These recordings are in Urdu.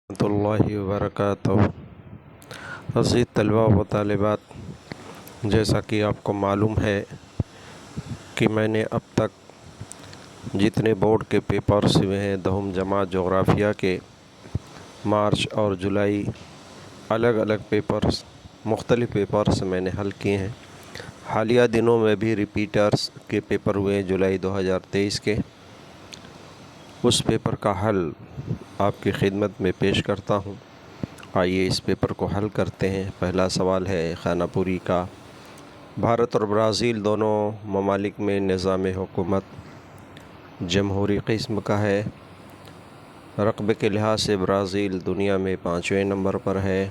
ورحمۃ اللہ وبرکاتہ۔ عزیز طلباء و طالبات، جیسا کہ آپ کو معلوم ہے کہ میں نے اب تک جتنے بورڈ کے پیپرز ہوئے ہیں 10ویں جماعت جغرافیہ کے مارچ اور جولائی الگ الگ پیپرز مختلف پیپرز میں نے حل کیے ہیں۔ حالیہ دنوں میں بھی ریپیٹرز کے پیپر ہوئے ہیں جولائی 2023 کے۔ اس پیپر کا حل آپ کی خدمت میں پیش کرتا ہوں۔ آئیے اس پیپر کو حل کرتے ہیں۔ پہلا سوال ہے خانہ پوری کا۔ بھارت اور برازیل دونوں ممالک میں نظام حکومت جمہوری قسم کا ہے۔ رقبے کے لحاظ سے برازیل دنیا میں 5ویں نمبر پر ہے۔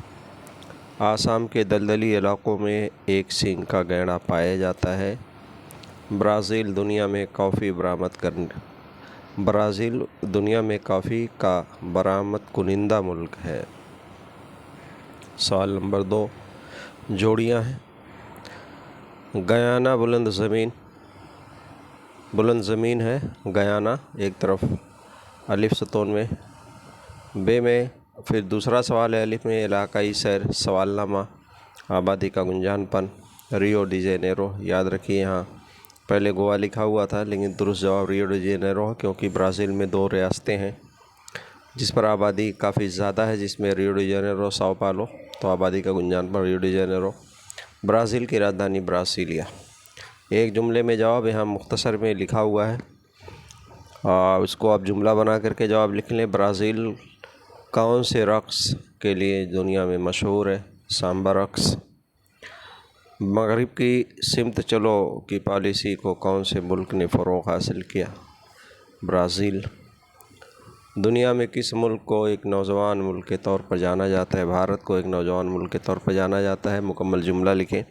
آسام کے دلدلی علاقوں میں ایک سینگ کا گینڈا پایا جاتا ہے۔ برازیل دنیا میں کافی کا برآمد کنندہ ملک ہے۔ سوال نمبر 2 جوڑیاں ہیں۔ گیانا بلند زمین ہے۔ گیانا ایک طرف الف ستون میں، بے میں پھر دوسرا سوال ہے الف میں علاقائی سیر سوال نامہ آبادی کا گنجان پن ریو ڈی جینیرو۔ یاد رکھیے یہاں پہلے گوا لکھا ہوا تھا لیکن درست جواب ریو ڈی جینیرو ہے، کیونکہ برازیل میں 2 ریاستیں ہیں جس پر آبادی کافی زیادہ ہے، جس میں ریو ڈی جینیرو ساؤ پالو، تو آبادی کا گنجان پر ریو ڈی جینیرو۔ برازیل کی راجدھانی براسیلیا۔ ایک جملے میں جواب یہاں مختصر میں لکھا ہوا ہے، اس کو آپ جملہ بنا کر کے جواب لکھ لیں۔ برازیل کون سے رقص کے لیے دنیا میں مشہور ہے؟ سامبا رقص۔ مغرب کی سمت چلو کی پالیسی کو کون سے ملک نے فروغ حاصل کیا؟ برازیل۔ دنیا میں کس ملک کو ایک نوجوان ملک کے طور پر جانا جاتا ہے؟ بھارت کو ایک نوجوان ملک کے طور پر جانا جاتا ہے۔ مکمل جملہ لکھیں۔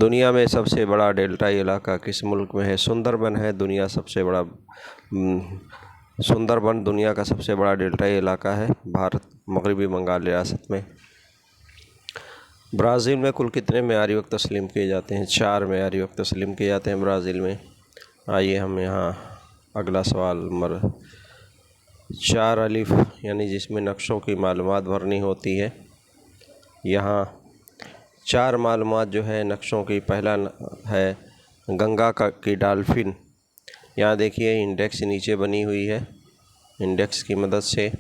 دنیا میں سب سے بڑا ڈیلٹائی علاقہ کس ملک میں ہے؟ سندربن ہے سندربن دنیا کا سب سے بڑا ڈیلٹائی علاقہ ہے، بھارت مغربی بنگال ریاست میں۔ برازیل میں کل کتنے معیاری وقت تسلیم کیے جاتے ہیں؟ 4 معیاری وقت تسلیم کیے جاتے ہیں برازیل میں۔ آئیے ہم یہاں اگلا سوال نمبر 4 الف یعنی جس میں نقشوں کی معلومات بھرنی ہوتی ہے، یہاں 4 معلومات جو ہے نقشوں کی۔ پہلا ہے گنگا کی ڈالفن۔ یہاں دیکھیے انڈیکس نیچے بنی ہوئی ہے، انڈیکس کی مدد سے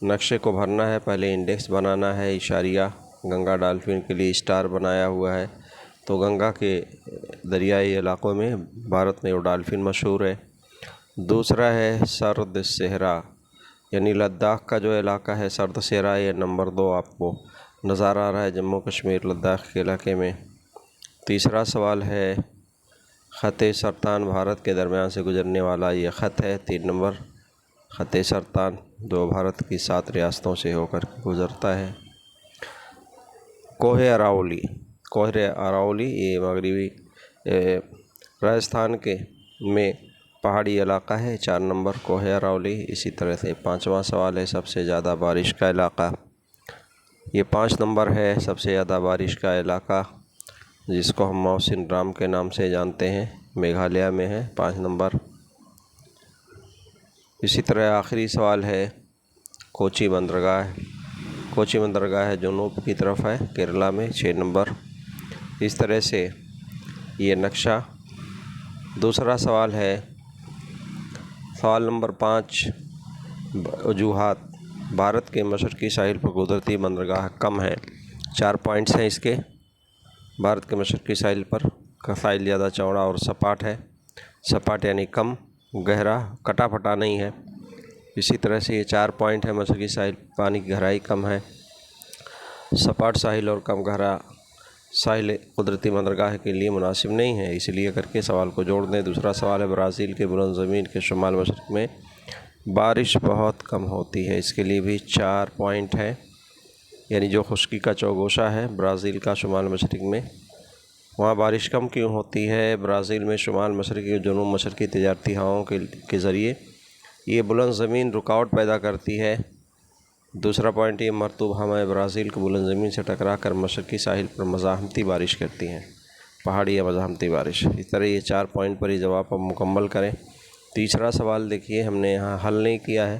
نقشے کو بھرنا ہے۔ پہلے انڈیکس بنانا ہے، اشاریہ گنگا ڈالفن کے لیے اسٹار بنایا ہوا ہے، تو گنگا کے دریائی علاقوں میں بھارت میں وہ ڈالفن مشہور ہے۔ دوسرا ہے سرد صحرا، یعنی لداخ کا جو علاقہ ہے سرد صحرا، یہ نمبر 2 آپ کو نظر آ رہا ہے جموں کشمیر لداخ کے علاقے میں۔ تیسرا سوال ہے خط سرطان بھارت کے درمیان سے گزرنے والا یہ خط ہے، 3 نمبر خط سرطان جو بھارت کی 7 ریاستوں سے ہو کر گزرتا ہے۔ کوہ اراولی یہ مغربی راجستھان میں پہاڑی علاقہ ہے، 4 نمبر کوہ اراولی۔ اسی طرح سے 5واں سوال ہے سب سے زیادہ بارش کا علاقہ، یہ 5 نمبر ہے سب سے زیادہ بارش کا علاقہ، جس کو ہم موسن رام کے نام سے جانتے ہیں، میگھالیہ میں ہے، 5 نمبر۔ اسی طرح آخری سوال ہے کوچی بندرگاہ جنوب کی طرف ہے کیرلا میں، 6 نمبر۔ اس طرح سے یہ نقشہ۔ دوسرا سوال ہے سوال نمبر 5 وجوہات بھارت کے مشرقی ساحل پر قدرتی بندرگاہ کم ہیں، 4 پوائنٹس ہیں اس کے۔ بھارت کے مشرقی ساحل پر کا ساحل زیادہ چوڑا اور سپاٹ ہے، سپاٹ یعنی کم گہرا، کٹا پھٹا نہیں ہے۔ اسی طرح سے یہ 4 پوائنٹ ہے، مشرقی ساحل پانی کی گہرائی کم ہے، سپاٹ ساحل اور کم گہرا ساحل قدرتی بندرگاہ کے لیے مناسب نہیں ہے، اس لیے کر کے سوال کو جوڑ دیں۔ دوسرا سوال ہے برازیل کے بلند زمین کے شمال مشرق میں بارش بہت کم ہوتی ہے، اس کے لیے بھی 4 پوائنٹ ہے، یعنی جو خشکی کا چوگوشا ہے برازیل کا شمال مشرق میں، وہاں بارش کم کیوں ہوتی ہے؟ برازیل میں شمال مشرقی اور جنوب مشرقی تجارتی ہواؤں کے ذریعے یہ بلند زمین رکاوٹ پیدا کرتی ہے۔ دوسرا پوائنٹ یہ مرطوب ہوائیں برازیل کو بلند زمین سے ٹکرا کر مشرقی ساحل پر مزاحمتی بارش کرتی ہیں، پہاڑی یا مزاحمتی بارش۔ اس طرح یہ 4 پوائنٹ پر ہی جواب آپ مکمل کریں۔ تیسرا سوال دیکھیے ہم نے یہاں حل نہیں کیا ہے،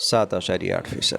7.8%।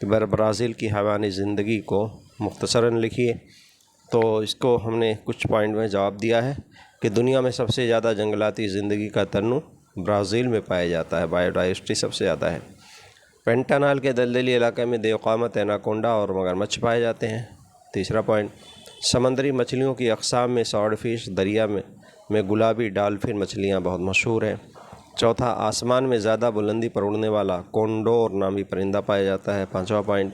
کہ برازیل کی حیوانی زندگی کو مختصراً لکھیے۔ تو اس کو ہم نے کچھ پوائنٹ میں جواب دیا ہے کہ دنیا میں سب سے زیادہ جنگلاتی زندگی کا تنوع برازیل میں پایا جاتا ہے، بایو ڈائورسٹی سب سے زیادہ ہے۔ پینٹانال کے دلدلی علاقے میں دیو قامت ایناکونڈا اور مگرمچھ پائے جاتے ہیں۔ تیسرا پوائنٹ، سمندری مچھلیوں کی اقسام میں سواڈ فش دریا میں گلابی ڈالفن مچھلیاں بہت مشہور ہیں۔ چوتھا، آسمان میں زیادہ بلندی پر اڑنے والا کونڈور نامی پرندہ پایا جاتا ہے۔ پانچواں پوائنٹ،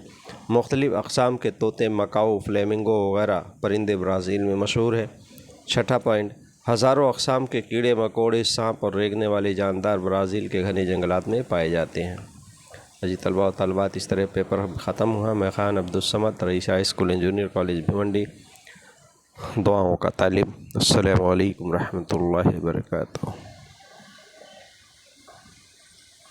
مختلف اقسام کے طوطے، مکاؤ، فلیمنگو وغیرہ پرندے برازیل میں مشہور ہیں۔ چھٹا پوائنٹ، ہزاروں اقسام کے کیڑے مکوڑے، سانپ اور رینگنے والے جاندار برازیل کے گھنے جنگلات میں پائے جاتے ہیں۔ جی طلباء و طالبات، اس طرح پیپر ختم ہوا۔ میں Khan Abdul Samad, Rais high school and junior college Bhiwandi, دعاؤں کا طالب۔ السلام علیکم ورحمۃ اللہ وبرکاتہ۔